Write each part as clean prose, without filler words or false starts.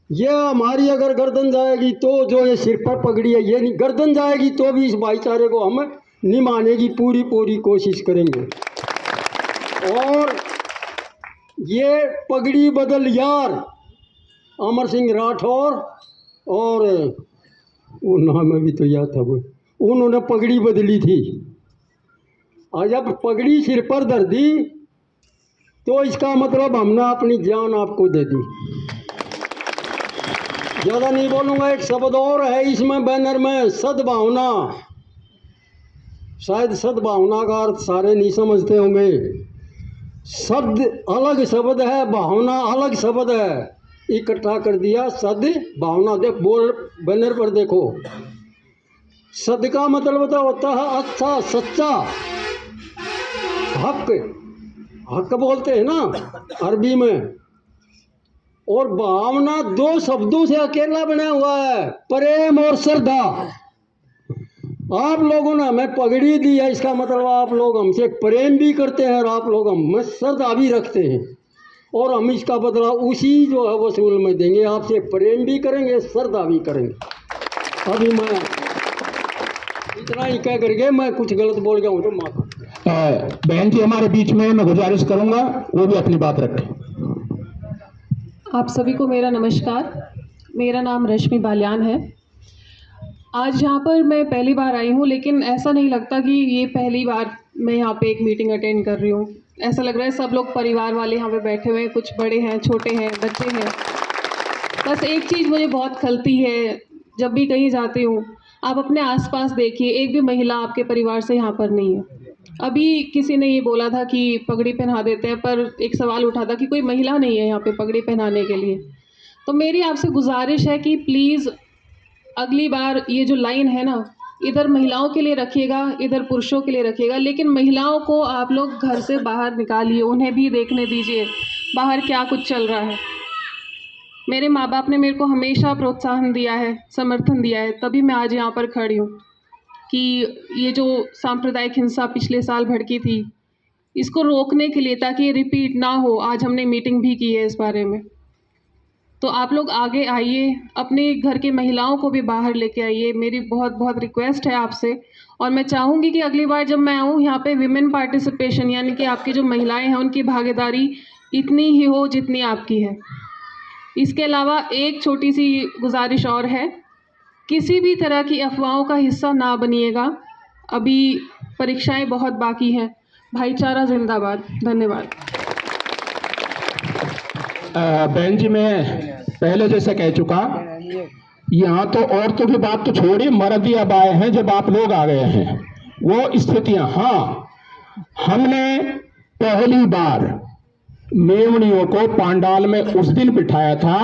ये हमारी अगर गर्दन जाएगी तो जो ये सिर पर पगड़ी है, ये नहीं गर्दन जाएगी तो भी इस भाईचारे को हम नहीं मानेगी, पूरी पूरी कोशिश करेंगे। और ये पगड़ी बदल यार अमर सिंह राठौर और वो नाम अभी तो याद था, वो उन्होंने पगड़ी बदली थी। और जब पगड़ी सिर पर धर दी तो इसका मतलब हमने अपनी जान आपको दे दी। ज़्यादा नहीं बोलूँगा। एक शब्द और है इसमें बैनर में, सद्भावना। शायद सद्भावना का अर्थ सारे नहीं समझते होंगे। शब्द अलग शब्द है, भावना अलग शब्द है, इकट्ठा कर दिया सद्भावना। देख बोल बैनर पर देखो, सद का मतलब होता है अच्छा, सच्चा, हक, हक बोलते हैं ना अरबी में। और भावना दो शब्दों से अकेला बना हुआ है, प्रेम और श्रद्धा। आप लोगों ने हमें पगड़ी दी है, इसका मतलब आप लोग हमसे प्रेम भी करते हैं और आप लोग हमें श्रद्धा भी रखते हैं। और हम इसका बदला उसी जो है वसूल में देंगे, आपसे प्रेम भी करेंगे, श्रद्धा भी करेंगे। अभी मैं इतना ही कह करके मैं कुछ गलत बोल गया हूँ तो माफ। बहन जी हमारे बीच में, मैं गुजारिश करूंगा वो भी अपनी बात रखें। आप सभी को मेरा नमस्कार। मेरा नाम रश्मि बालियान है। आज यहाँ पर मैं पहली बार आई हूँ, लेकिन ऐसा नहीं लगता कि ये पहली बार मैं यहाँ पे एक मीटिंग अटेंड कर रही हूँ। ऐसा लग रहा है सब लोग परिवार वाले यहाँ पे बैठे हुए हैं, कुछ बड़े हैं, छोटे हैं, बच्चे हैं। बस एक चीज़ मुझे बहुत खलती है, जब भी कहीं जाती हूँ, आप अपने आसपास देखिए, एक भी महिला आपके परिवार से यहाँ पर नहीं है। अभी किसी ने ये बोला था कि पगड़ी पहना देते हैं, पर एक सवाल उठा था कि कोई महिला नहीं है यहाँ पे पगड़ी पहनाने के लिए। तो मेरी आपसे गुजारिश है कि प्लीज़ अगली बार ये जो लाइन है ना, इधर महिलाओं के लिए रखिएगा, इधर पुरुषों के लिए रखिएगा, लेकिन महिलाओं को आप लोग घर से बाहर निकालिए, उन्हें भी देखने दीजिए बाहर क्या कुछ चल रहा है। मेरे माँ बाप ने मेरे को हमेशा प्रोत्साहन दिया है, समर्थन दिया है, तभी मैं आज यहाँ पर खड़ी हूँ कि ये जो सांप्रदायिक हिंसा पिछले साल भड़की थी, इसको रोकने के लिए, ताकि ये रिपीट ना हो, आज हमने मीटिंग भी की है इस बारे में। तो आप लोग आगे आइए, अपने घर की महिलाओं को भी बाहर लेके आइए, मेरी बहुत बहुत रिक्वेस्ट है आपसे। और मैं चाहूँगी कि अगली बार जब मैं आऊँ यहाँ पे विमेन पार्टिसिपेशन, यानी कि आपकी जो महिलाएं हैं उनकी भागीदारी इतनी ही हो जितनी आपकी है। इसके अलावा एक छोटी सी गुजारिश और है, किसी भी तरह की अफवाहों का हिस्सा ना बनिएगा। अभी परीक्षाएं बहुत बाकी हैं। भाईचारा जिंदाबाद। धन्यवाद। बहन जी मैं पहले जैसे कह चुका, यहाँ तो औरतों की बात तो छोड़िए, मर्द अब आए हैं, जब आप लोग आ गए हैं वो स्थितियां। हाँ, हमने पहली बार मेमनियों को पांडाल में उस दिन बिठाया था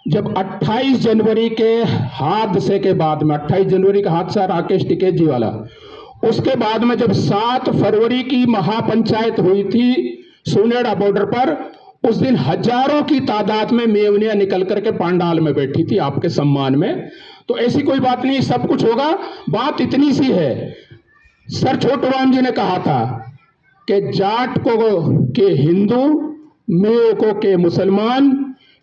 जब 28 जनवरी के हादसे के बाद में, 28 जनवरी का हादसा राकेश टिकैत जी वाला, उसके बाद में जब 7 फरवरी की महापंचायत हुई थी सुनेड़ा बॉर्डर पर, उस दिन हजारों की तादाद में मेमनियां निकल करके पांडाल में बैठी थी आपके सम्मान में। तो ऐसी कोई बात नहीं, सब कुछ होगा। बात इतनी सी है, सर छोटू राम जी ने कहा था कि जाट को के हिंदू, मेयो के मुसलमान,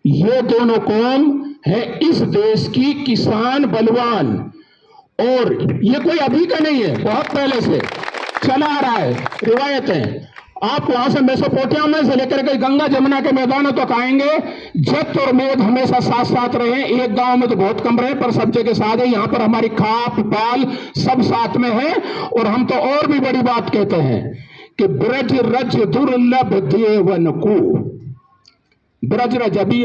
ये दोनों कौम है इस देश की किसान बलवान। और ये कोई अभी का नहीं है, बहुत पहले से चला आ रहा है, रिवायत है। आप वहां से मेसोपोटामिया से लेकर के गंगा जमुना के मैदानों तक आएंगे, जट और मेद हमेशा साथ साथ रहे। एक गांव में तो बहुत कम रहे, पर सब जगह साथ है। यहाँ पर हमारी खाप पाल सब साथ में है। और हम तो और भी बड़ी बात कहते हैं कि ब्रज रज दुर्लभ देवन को, ब्रज रज, अभी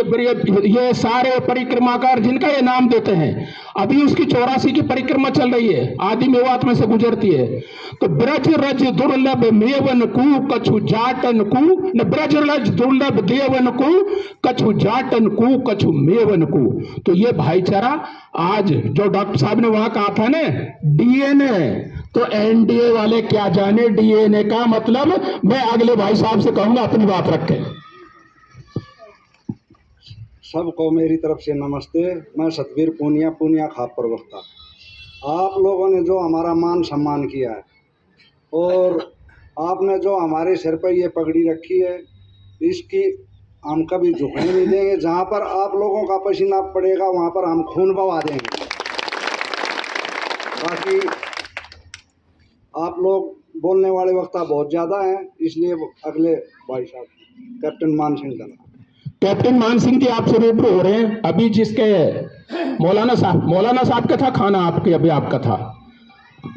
ये सारे परिक्रमाकार जिनका ये नाम देते हैं, अभी उसकी 84 की परिक्रमा चल रही है, आदि मेवात में से गुजरती है। तो ब्रज रज दुर्लभ मेवन को कछु जाटन को, न ब्रज रज दुर्लभ देवन को कछु जाटन को कछु मेवन को। तो ये भाईचारा आज जो डॉक्टर साहब ने वहां कहा था ना, डीएनए, तो एनडीए वाले क्या जाने डीएनए का मतलब। मैं अगले भाई साहब से कहूंगा अपनी बात रखें। सबको मेरी तरफ से नमस्ते। मैं सतवीर पूनिया खाप प्रवक्ता। आप लोगों ने जो हमारा मान सम्मान किया है और आपने जो हमारे सिर पर ये पगड़ी रखी है, इसकी हम कभी झुकने नहीं देंगे। जहाँ पर आप लोगों का पसीना पड़ेगा वहाँ पर हम खून बहा देंगे। बाकी आप लोग बोलने वाले वक्ता बहुत ज़्यादा हैं, इसलिए अगले भाई साहब कैप्टन मान सिंह दला। कैप्टन मान सिंह जी आपसे रूबरू हो रहे हैं। अभी जिसके मौलाना साहब का था खाना, आपके अभी आपका था।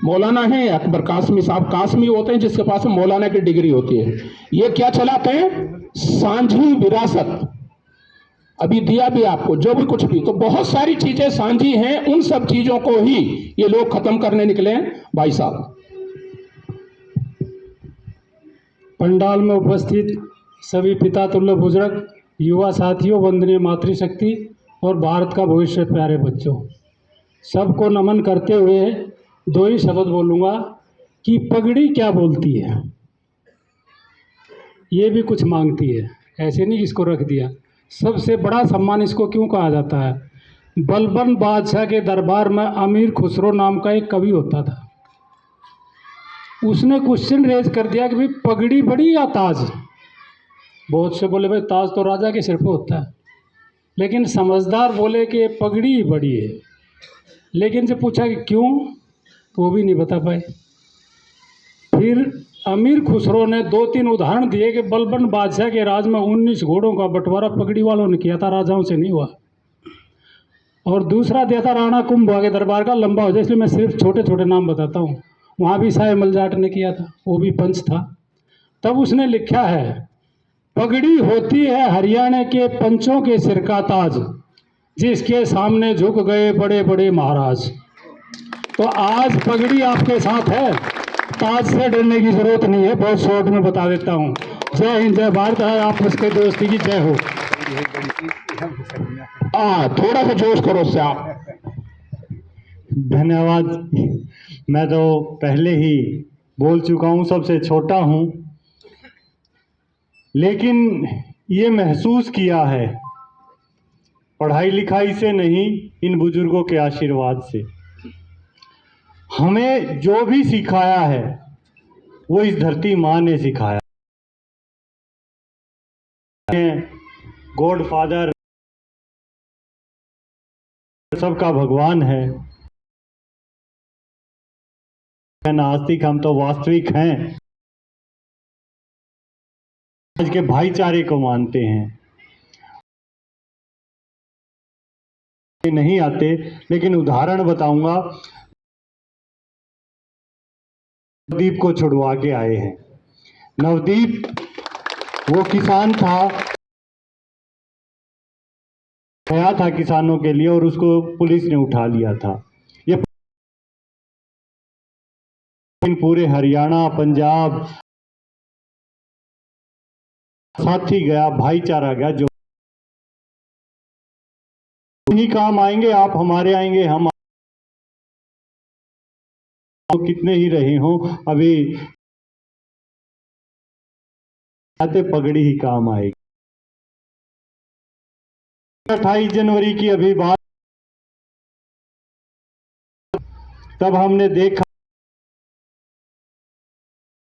मौलाना है अकबर कासमी साहब, कासमी होते हैं जिसके पास मौलाना की डिग्री होती है। ये क्या चलाते हैं? सांझी विरासत। अभी दिया भी आपको जो भी कुछ भी, तो बहुत सारी चीजें सांझी हैं, उन सब चीजों को ही ये लोग खत्म करने निकले हैं। भाई साहब, पंडाल में उपस्थित सभी पिता तुल्य बुजुर्ग, युवा साथियों, वंदनीय मातृशक्ति और भारत का भविष्य प्यारे बच्चों, सबको नमन करते हुए दो ही शब्द बोलूँगा कि पगड़ी क्या बोलती है। ये भी कुछ मांगती है, ऐसे नहीं इसको रख दिया। सबसे बड़ा सम्मान इसको क्यों कहा जाता है? बलबन बादशाह के दरबार में अमीर खुसरो नाम का एक कवि होता था। उसने क्वेश्चन रेज कर दिया कि भाई पगड़ी बड़ी या ताज? बहुत से बोले भाई ताज तो राजा के सिर पे होता है, लेकिन समझदार बोले कि पगड़ी ही बड़ी है। लेकिन जब पूछा कि क्यों, तो वो भी नहीं बता पाए। फिर अमीर खुसरो ने 2-3 उदाहरण दिए कि बलबन बादशाह के राज में 19 घोड़ों का बंटवारा पगड़ी वालों ने किया था, राजाओं से नहीं हुआ। और दूसरा दिया था राणा कुंभा के दरबार का, लंबा हो जाए इसलिए मैं सिर्फ छोटे छोटे नाम बताता हूँ। वहाँ भी साहे मलजाट ने किया था, वो भी पंच था। तब उसने लिखा है, पगड़ी होती है हरियाणा के पंचों के सिर का ताज, जिसके सामने झुक गए बड़े बड़े महाराज। तो आज पगड़ी आपके साथ है, ताज से डरने की जरूरत नहीं है। बहुत शॉर्ट में बता देता हूँ। जय हिंद, जय भारत, है आपस के दोस्ती की जय हो। थोड़ा सा जोश करो उससे आप। धन्यवाद। मैं तो पहले ही बोल चुका हूँ, सबसे छोटा हूँ, लेकिन ये महसूस किया है पढ़ाई लिखाई से नहीं, इन बुजुर्गों के आशीर्वाद से। हमें जो भी सिखाया है वो इस धरती माँ ने सिखाया है। गॉड फादर सबका भगवान है। नास्तिक, हम तो वास्तविक हैं, आज के भाईचारे को मानते हैं। नहीं आते, लेकिन उदाहरण बताऊंगा। नवदीप को छुड़वा के आए हैं। नवदीप वो किसान था, गया था किसानों के लिए, और उसको पुलिस ने उठा लिया था। ये पूरे हरियाणा, पंजाब साथी गया, भाईचारा गया। जो ही काम आएंगे आप हमारे आएंगे, हम कितने ही रहे हों, अभी आते पगड़ी ही काम आएगी। 28 जनवरी की अभी बात, तब हमने देखा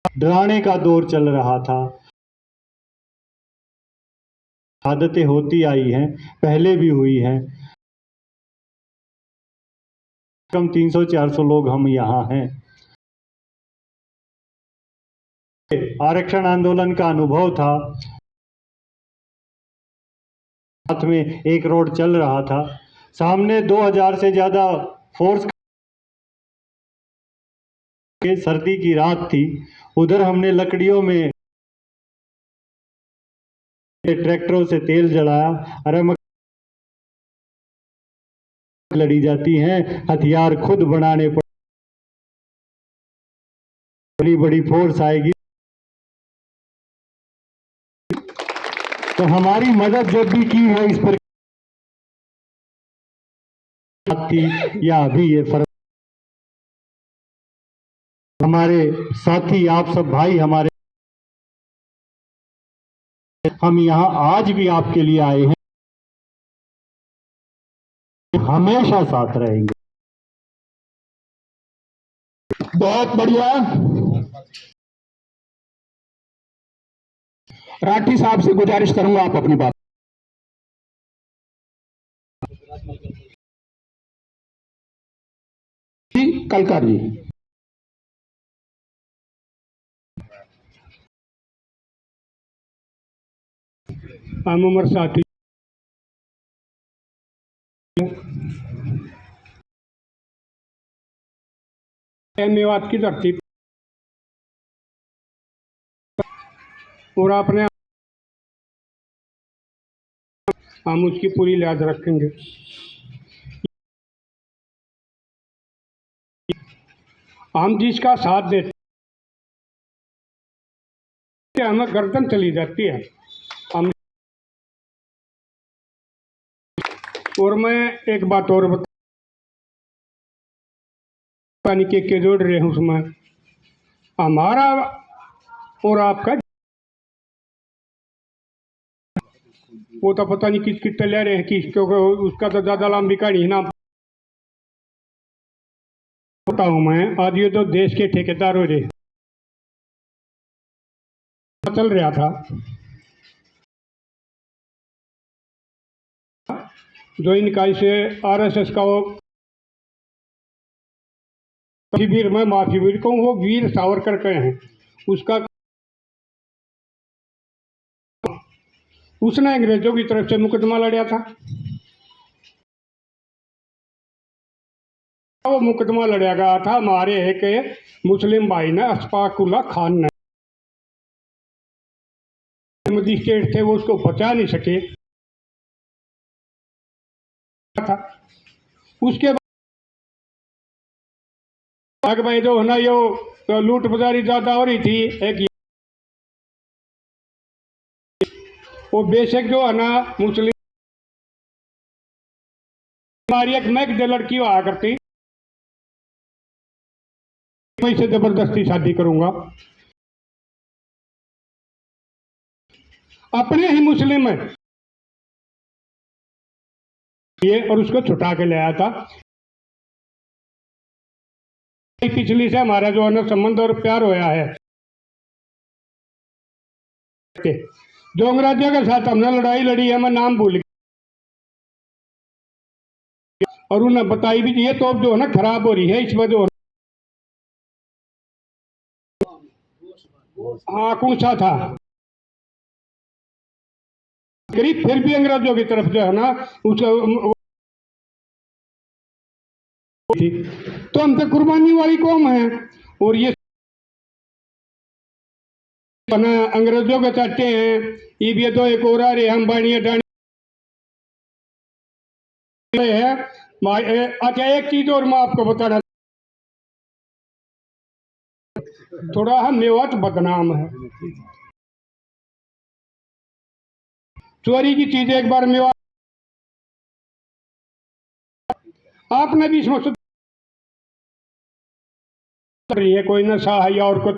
डराने का दौर चल रहा था। आदतें होती आई हैं, पहले भी हुई हैं। कम 300-400 लोग हम यहाँ हैं। आरक्षण आंदोलन का अनुभव था। साथ में एक रोड चल रहा था, सामने 2000 से ज्यादा फोर्स के, सर्दी की रात थी। उधर हमने लकड़ियों में ट्रैक्टरों से तेल जलाया। अरे लड़ी जाती हैं, हथियार खुद बनाने पड़े, बड़ी बड़ी फोर्स आएगी तो हमारी मदद जब भी की है इस पर थी या अभी ये फर्क। हमारे साथी आप सब भाई, हमारे, हम यहाँ आज भी आपके लिए आए हैं, हमेशा साथ रहेंगे। बहुत बढ़िया। राठी साहब से गुजारिश करूंगा आप अपनी बात। जी कलकर जी। हम उमर साथी मेवात की धरती और आपने हम उसकी पूरी लिहाज रखेंगे। हम जिसका साथ देते हमें गर्दन चली जाती है। हम और मैं एक बात और बता नहीं के जोड़ रहे हैं उसमें हमारा और आपका वो तो पता नहीं किस किस ले रहे हैं किस, क्योंकि उसका तो ज़्यादा लंबी कहानी ना पता हूँ मैं। आज ये तो देश के ठेकेदार हो रहे चल रहा था जो इनका से आरएसएस का वो शिविर में महाशिविर को वो वीर सावरकर के हैं उसका उसने अंग्रेजों की तरफ से मुकदमा लड़ा था। वो मुकदमा लड़ा गया था हमारे एक मुस्लिम भाई ने अशफाकुल्ला खान ने मजिस्ट्रेट थे वो उसको बचा नहीं सके था। उसके बाद भाई जो है ना यो लूट बाजारी ज्यादा हो रही थी एक वो बेशक जो है ना मुस्लिम हमारी एक मैक लड़की हुआ करती मैं इसे जबरदस्ती शादी करूंगा अपने ही मुस्लिम है ये और उसको छुटा के ले आया था। पिछली से हमारा जो है ना संबंध और प्यार होया है जो अंग्रेजों के साथ हमने लड़ाई लड़ी है मैं नाम भूल गया और उन्हें बताई भी ये तो जो है ना खराब हो रही है इस वजह हाँ कौन सा था गरीब फिर भी अंग्रेजों की तरफ जो है ना उसका तो हम तो कुर्बानी वाली कौम है और ये अंग्रेजों के चाटे हैं ये तो एक और आ रहे हम बाणिया डाणी है। अच्छा एक चीज और मैं आपको बताना थोड़ा हम मेवात बदनाम है चोरी की चीज एक बार मेवात आपने भी इसमें रही है कोई नशा है या और कुछ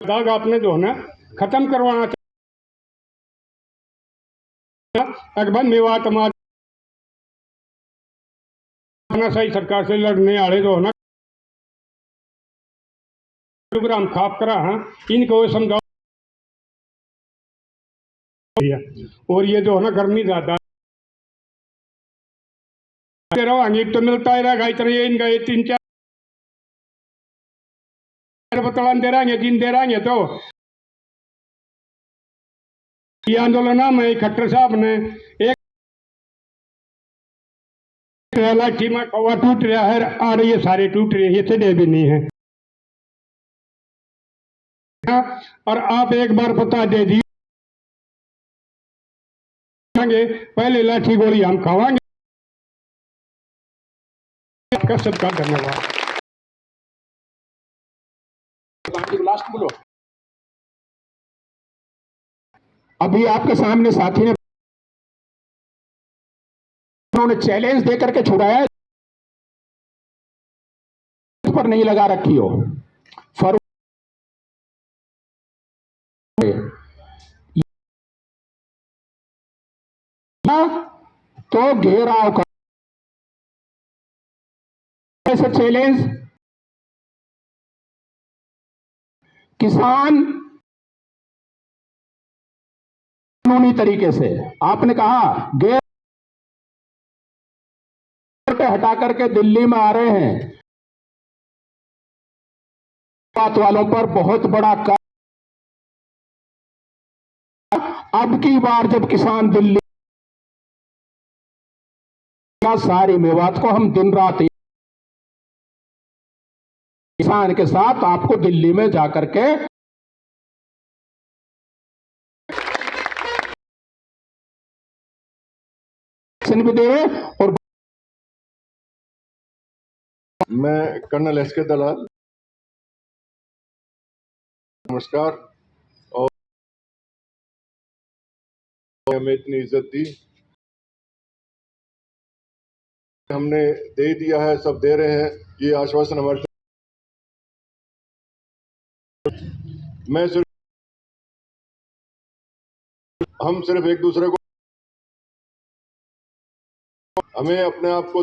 दाग आपने जो है ना खत्म करवाना चाहिए। अकबर मेवात सही सरकार से लड़ने वाले जो है ना प्रोग्राम खाप करा है इनको समझाओ और ये जो है ना गर्मी ज्यादा रहोगे तो मिलता ही रहेगा इतना ये इनका ये 3-4 बतलान दे रहेंगे दिन दे रहेंगे तो ये आंदोलन में खट्टर साहब ने एक लाठी में कौवा टूट रहा है आ रही है सारे टूट रहे ये चढ़े भी नहीं है और आप एक बार बता दे दी पहले लाठी गोली हम खावांगे। आपका सबका धन्यवाद। लास्ट बोलो। अभी आपके सामने साथी ने उन्होंने चैलेंज देकर के छुड़ाया पर नहीं लगा रखी हो तो घेराव का ऐसे चैलेंज किसान कानूनी तरीके से। आपने कहा गेट पे हटा करके दिल्ली में आ रहे हैं, बात वालों पर बहुत बड़ा अब की बार जब किसान दिल्ली का सारी मेवात को हम दिन रात किसान के साथ आपको दिल्ली में जाकर के भी दे और मैं कर्नल एसके दलाल, नमस्कार। और हमें इतनी इज्जत दी, हमने दे दिया है, सब दे रहे हैं, ये आश्वासन हमारे। मैं सिर्फ हम सिर्फ एक दूसरे को, हमें अपने आप को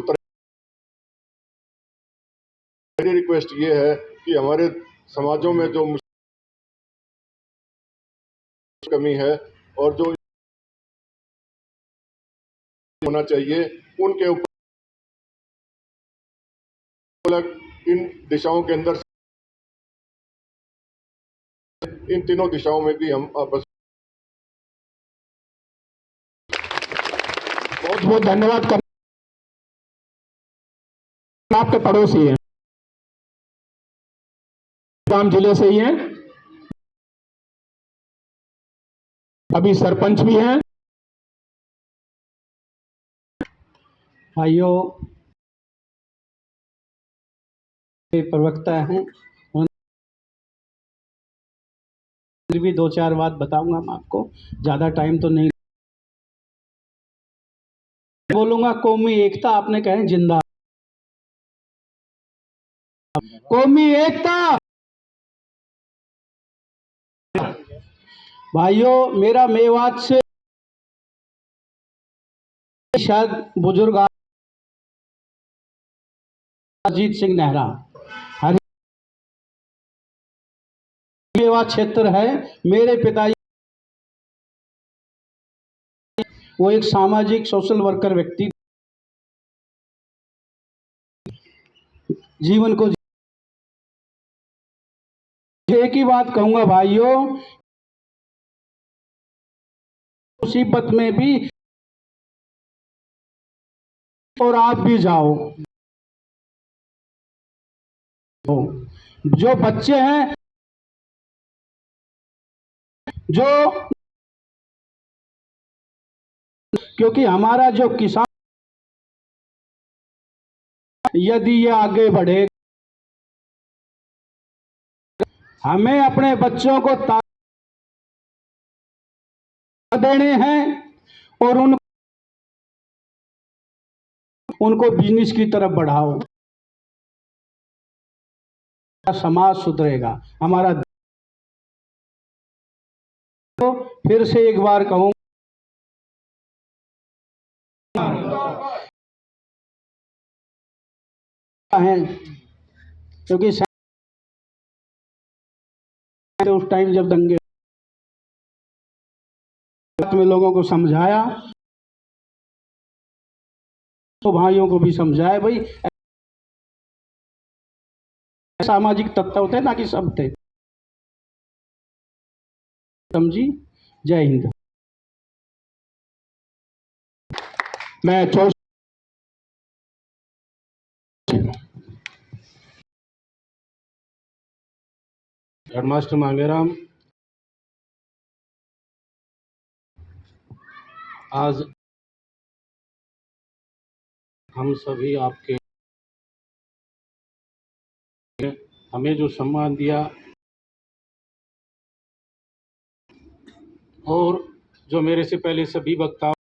मेरी रिक्वेस्ट ये है कि हमारे समाजों में जो कमी है और जो होना चाहिए उनके ऊपर इन दिशाओं के अंदर, इन तीनों दिशाओं में भी हम आपस बहुत बहुत धन्यवाद कर आपके पड़ोसी हैं, राम जिले से ही हैं, अभी सरपंच भी हैं। भाइयों, प्रवक्ता हैं, फिर भी दो चार बात बताऊंगा मैं आपको, ज़्यादा टाइम तो नहीं बोलूंगा। कौमी एकता आपने कहे जिंदा, कौमी एकता। भाइयों, मेरा मेवात से शायद बुजुर्ग अजीत सिंह नेहरा, मेवात क्षेत्र है। मेरे पिताजी वो एक सामाजिक सोशल वर्कर व्यक्ति, जीवन को एक ही बात कहूंगा भाइयों, मुसीबत में भी और आप भी जाओ। जो बच्चे हैं, जो क्योंकि हमारा जो किसान, यदि ये आगे बढ़े, हमें अपने बच्चों को देने हैं और उनको बिजनेस की तरफ बढ़ाओ। समाज सुधरेगा हमारा। तो फिर से एक बार कहूं, है क्योंकि उस टाइम जब दंगे में लोगों को समझाया, तो भाइयों को भी समझाया, भाई सामाजिक तत्व होते ना कि सब थे। समझी? जय हिंद। मैं हेडमास्टर मांगेराम, आज हम सभी आपके हमें जो सम्मान दिया और जो मेरे से पहले सभी वक्ता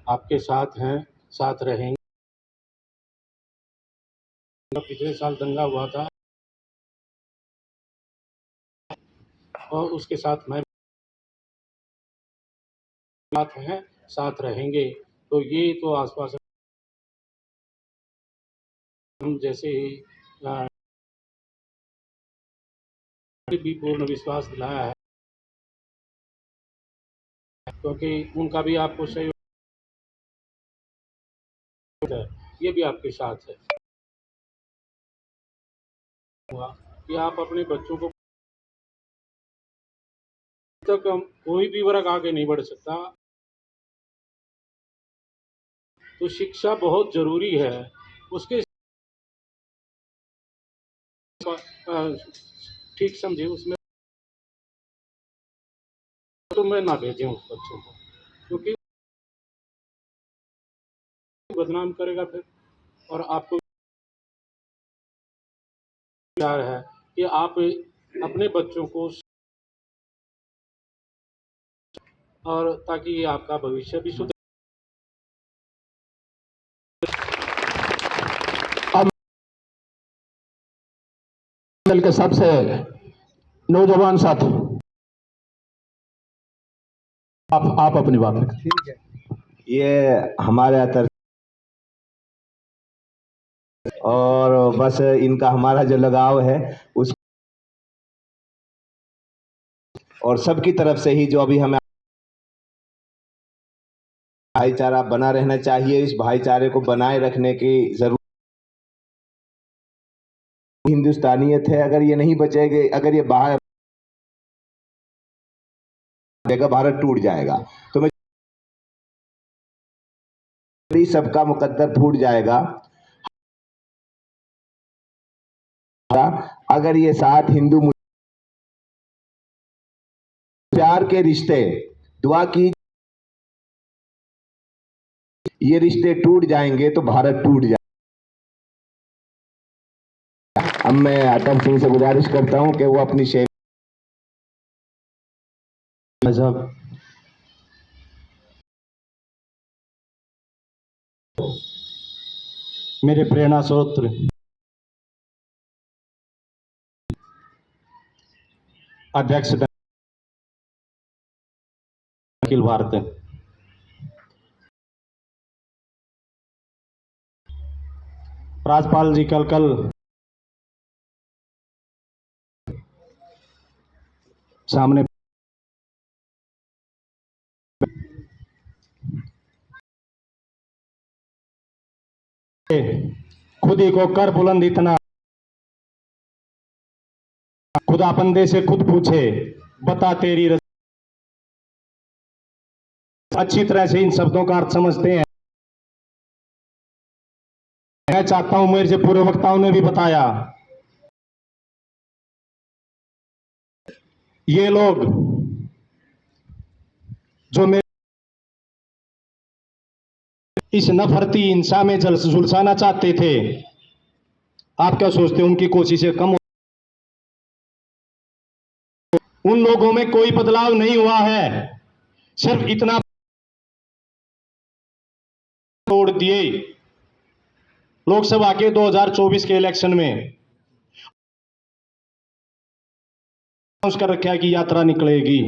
आपके साथ हैं, साथ रहेंगे। पिछले साल दंगा हुआ था और उसके साथ मैं साथ हैं, साथ रहेंगे। तो ये तो आसपास हम जैसे ही भी पूर्ण विश्वास दिलाया है। क्योंकि उनका भी आपको सहयोग है, ये भी आपके साथ है। हुआ कि आप अपने बच्चों को तक कोई भी वर्ग आगे नहीं बढ़ सकता, तो शिक्षा बहुत जरूरी है। उसके ठीक समझे उसमें तो मैं ना भेजें उस बच्चों को, क्योंकि बदनाम करेगा फिर। और आपको प्यार है कि आप अपने बच्चों को, और ताकि ये आपका भविष्य भी सुधर। अब दल के सबसे नौजवान साथी, आप अपनी बात रखें। ये हमारे अतर और बस इनका हमारा जो लगाव है उस और सबकी तरफ से ही जो अभी हमें भाईचारा बना रहना चाहिए, इस भाईचारे को बनाए रखने की जरूरत हिंदुस्तानियत है। अगर ये नहीं बचेगी, अगर ये बाहर जाएगा, भारत टूट जाएगा। तो मैं सबका मुकद्दर फूट जाएगा अगर ये साथ हिंदू प्यार के रिश्ते, दुआ की ये रिश्ते टूट जाएंगे तो भारत टूट जाएगा। अब मैं अटल सिंह से गुजारिश करता हूं कि वो अपनी मजहब मेरे प्रेरणा स्रोत अध्यक्ष अखिल भारत राजपाल जी कल सामने खुद ही को कर बुलंद इतना, खुदा बंदे से खुद पूछे बता तेरी अच्छी तरह से इन शब्दों का अर्थ समझते हैं। मैं चाहता हूं, मेरे से पूर्व वक्ताओं ने भी बताया, ये लोग जो मेरे इस नफरती हिंसा में झुलसाना चाहते थे, आप क्या सोचते हैं उनकी कोशिशें कम हो? उन लोगों में कोई बदलाव नहीं हुआ है, सिर्फ इतना तोड़ दिए लोकसभा के 2024 के इलेक्शन में कर रखा है कि यात्रा निकलेगी।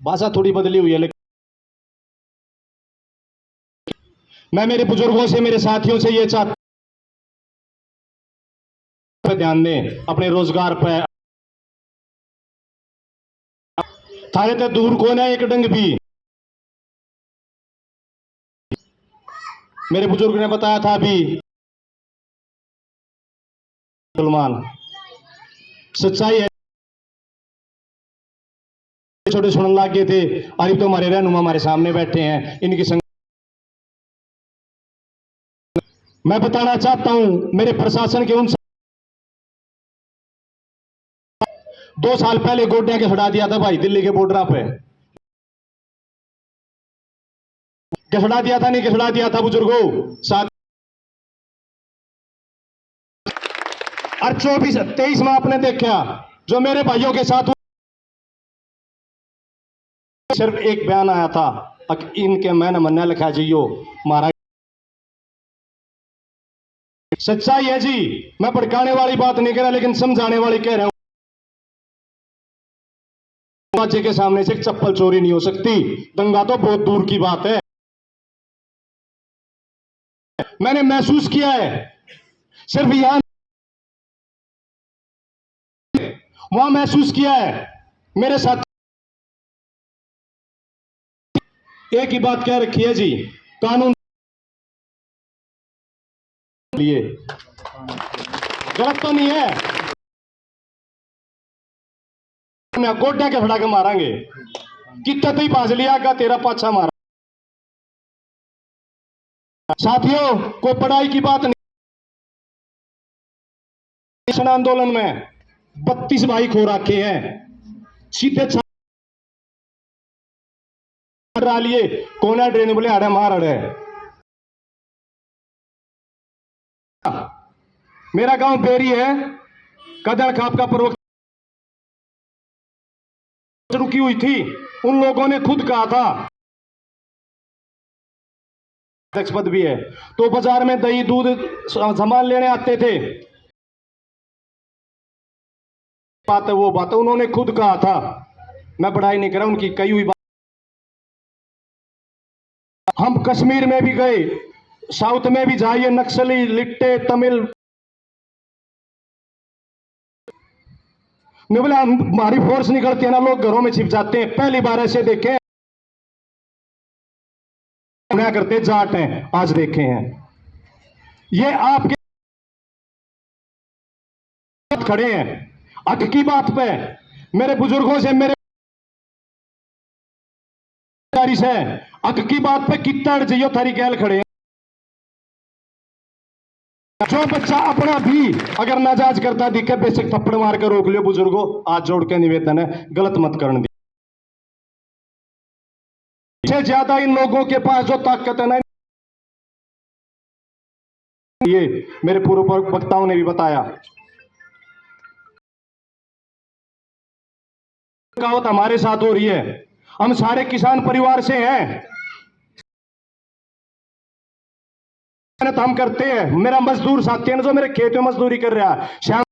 भाषा थोड़ी बदली हुई है, लेकिन मैं मेरे बुजुर्गों से, मेरे साथियों से ये चाहता हूं ध्यान दें अपने रोजगार पर। थारे तो दूर कौन है एक डंग भी। मेरे बुजुर्ग ने बताया था अभी, मुसलमान सच्चाई है, छोटे सुनने लग गए थे, अरे तो हमारे रहनुमा हमारे सामने बैठे हैं, इनकी संग मैं बताना चाहता हूं मेरे प्रशासन के उन 2 साल पहले गोड्या के खड़ा दिया था भाई, दिल्ली के बॉर्डर पे खड़ा दिया था, नहीं खड़ा दिया था बुजुर्गों साथ। और 24-23 में आपने देखा जो मेरे भाइयों के साथ सिर्फ एक बयान आया था, इनके मैंने मन्ना लिखा जियो महाराज। सच्चाई है जी, मैं भड़काने वाली बात नहीं कह रहा, लेकिन समझाने वाली कह रहा हूं। राज्य के सामने से चप्पल चोरी नहीं हो सकती, दंगा तो बहुत दूर की बात है। मैंने महसूस किया है सिर्फ यहां वहां महसूस किया है। मेरे साथ एक ही बात कह रखी है जी, कानून लिए गलत तो नहीं है, गोड्या के फड़ा के मारेंगे, कितना तो ही बाज लिया का तेरा पाछा मारा। साथियों को पढ़ाई की बात नहीं, आंदोलन में 32 भाई खो रखे हैं, सीधे लिए कोना ड्रेन बोले आड़े मार अड़े। मेरा गांव बेरी है, कदर खाप का प्रवक्ता रुकी हुई थी, उन लोगों ने खुद कहा था, अध्यक्ष पद भी है, तो बाजार में दही दूध सामान लेने आते थे, बात है वो बात उन्होंने खुद कहा था, मैं पढ़ाई नहीं कर रहा, उनकी कही हुई बात। हम कश्मीर में भी गए, साउथ में भी जाइए, नक्सली लिट्टे तमिल नहीं बोले, हमारी फोर्स निकलती है ना, लोग घरों में छिप जाते हैं। पहली बार ऐसे देखे करते जाट हैं, आज देखे हैं। ये आपके खड़े हैं हक की बात पे, मेरे बुजुर्गों से, मेरे से हक की बात पे कितना जियो थारी गैल खड़े हैं। जो बच्चा अपना भी अगर नाजायज करता दिखे, बेशक थप्पड़ मार कर रोक लियो। बुजुर्गों आज जोड़ के निवेदन है, गलत मत करने दी। इससे ज्यादा इन लोगों के पास जो ताकत है ना, ये मेरे पूर्व वक्ताओं ने भी बताया, कहावत हमारे साथ हो रही है। हम सारे किसान परिवार से हैं, मेहनत हम करते हैं। मेरा मजदूर साथी है ना, जो मेरे खेत में मजदूरी कर रहा है, शाम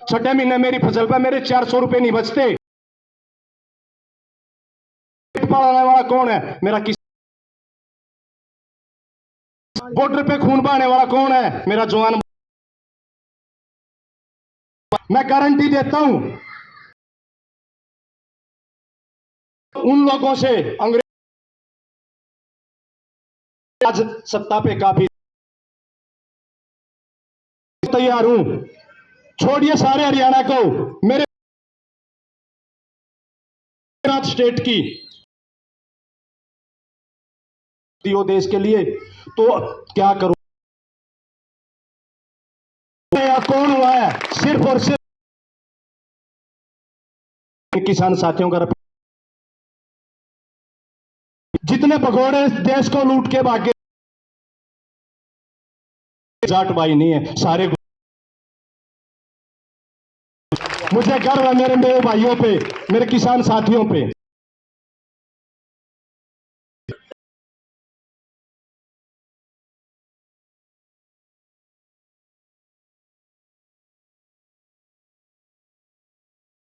6 महीने मेरी फसल पे मेरे 400 रुपए नहीं बचते। पालने वाला कौन है? मेरा किसान। बॉर्डर पे खून बहाने वाला कौन है? मेरा जवान। मैं गारंटी देता हूं उन लोगों से अंग्रेज आज सत्ता पे काफी तैयार हूं। छोड़िए सारे हरियाणा को, मेरे स्टेट की देश के लिए तो क्या करूं? कौन हुआ है? सिर्फ और सिर्फ किसान साथियों का। जितने भगोड़े देश को लूट के भागे, जाट भाई नहीं है सारे। मुझे गर्व है मेरे भाइयों पे, मेरे किसान साथियों पे।